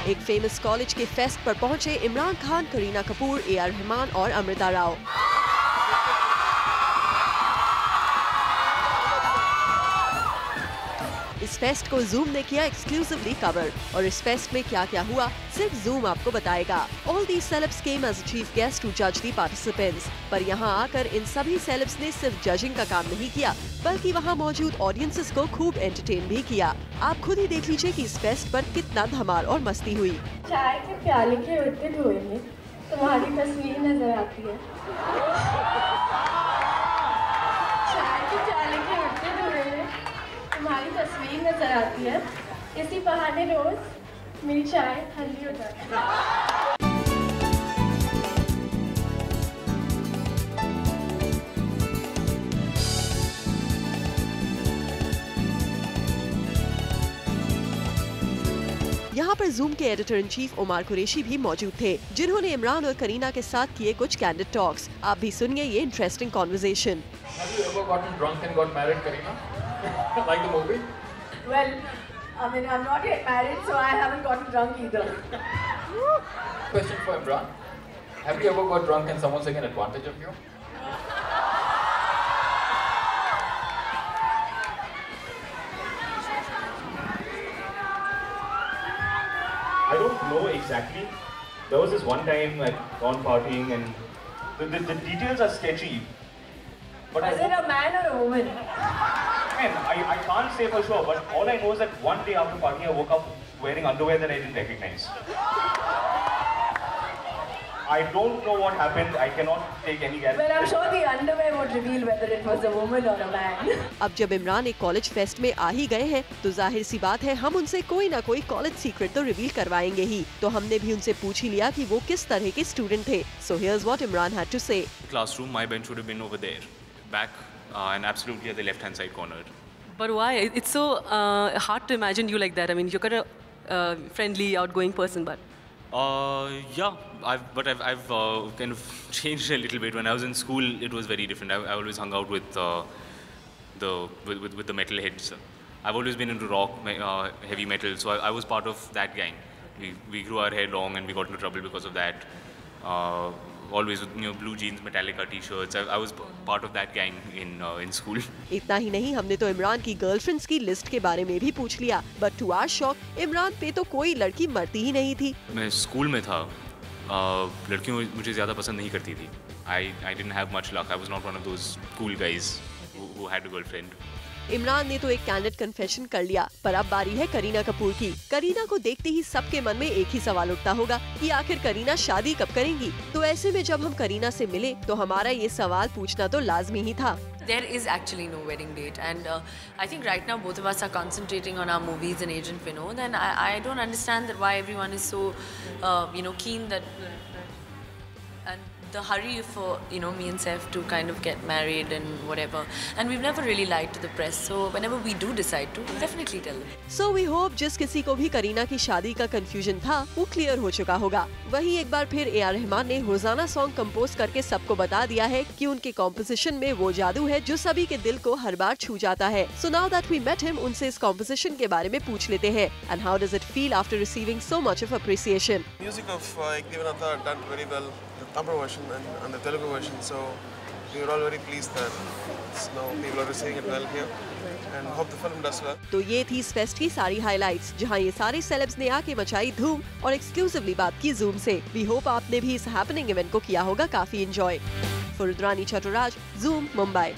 एक famous college के fest पर पहुंचे इमरान खान, करीना कपूर, AR रहमान और अमृता राव। इस फेस्ट को जूम ने किया एक्सक्लूसिवली कवर और इस फेस्ट में क्या क्या हुआ सिर्फ जूम आपको बताएगा। All these celebs came as a chief guest to judge the participants। पर यहाँ आकर इन सभी सेलेब्स ने सिर्फ जजिंग का काम नहीं किया बल्कि वहाँ मौजूद ऑडियंसेस को खूब एंटरटेन भी किया। आप खुद ही देख लीजिए कि इस फेस्ट पर कितना धमाल और मस्ती हुई। चाय के प्याले के उल्टे धुएं में तुम्हारी तस्वीर नजर आती है। चाय के प्याले के उल्टे धुएं में तुम्हारी तस्वीर नजर आती है। इसी बहाने रोज मेरी चाय ठंडी हो जाती है। यहाँ पर जूम के editor in chief Umar Qureshi भी मौजूद थे, जिन्होंने इमरान और करीना के साथ किए कुछ कैंडिड टॉक्स। आप भी सुनिए ये interesting conversation. Have you ever gotten drunk and got married, Kareena? Like the movie? Well, I mean, I'm not yet married, so I haven't gotten drunk either. Question for Imran. Have you ever got drunk and someone's taken advantage of you? I don't know exactly. There was this one time I'd gone partying and the details are sketchy. But Was it a man or a woman? I can't say for sure, but all I know is that one day after partying I woke up wearing underwear that I didn't recognize. I don't know what happened. I cannot take any guarantee. Well, I'm sure the underwear would reveal whether it was a woman or a man. अब जब इमरान एक college fest में आ ही गए हैं तो जाहिर सी बात है हम उनसे कोई ना कोई कॉलेज सीक्रेट तो रिवील करवाएंगे ही। तो हमने भी उनसे पूछ ही लिया कि वो किस तरह के स्टूडेंट थे। So here's what Imran had to say. Classroom, my bench would have been over there, back and absolutely at the left-hand side corner. But why? It's so hard to imagine you like that. I mean, you're kind of friendly, outgoing person, but. Yeah, I've kind of changed a little bit. When I was in school, it was very different. I always hung out with the metal heads. I've always been into rock, heavy metal, so I was part of that gang. We grew our hair long and we got into trouble because of that. Always with blue jeans, Metallica t-shirts. I was part of that gang in school. इतना ही नहीं, हमने तो इमरान की girlfriends की list के बारे में भी पूछ लिया। But to our shock, Imran पे तो कोई लड़की मरती ही नहीं थी। मैं स्कूल में था, लड़कियों मुझे ज़्यादा पसंद नहीं करती थी। I didn't have much luck. I was not one of those cool guys who had a girlfriend. Imran ने तो एक कैंडिड कन्फेशन कर लिया, पर अब बारी है करीना कपूर की। करीना को देखते ही सबके मन में एक ही सवाल उठता होगा कि आखिर करीना शादी कब करेंगी। तो ऐसे में जब हम करीना से मिले तो हमारा ये सवाल पूछना तो लाजमी ही था। There is actually no wedding date, and I think right now both of us are concentrating on our movies and Agent Vinod, and I don't understand that why everyone is so keen that and the hurry for me and Saif to kind of get married and whatever, and we've never really lied to the press, so whenever we do decide to, we'll definitely tell them. So we hope जिस किसी को भी करीना की शादी का confusion था वो clear हो चुका होगा। वहीं एक बार फिर AR रहमान ने रोजाना सॉन्ग कंपोज करके सबको बता दिया है कि उनके कॉम्पोजिशन में वो जादू है जो सभी के दिल को हर बार छू जाता है। So now that we met him, उनसे इस कॉम्पोजिशन के बारे में पूछ लेते हैं। And how does it feel after receiving so much of appreciation? Music of Ekdevanatha done very well, the Tamil version and the Telugu version, so we were all very pleased that now people are receiving it well here and hope the film does well. तो ये थी इस fest की सारी highlights, जहां ये सारे celebs ने आके मचाई धूम और एक्सक्लूसिवली बात की जूम से। वी होप आपने भी इस हैपनिंग इवेंट को किया होगा काफी एंजॉय। फुरद्रानी चटुराज, जूम, मुंबई।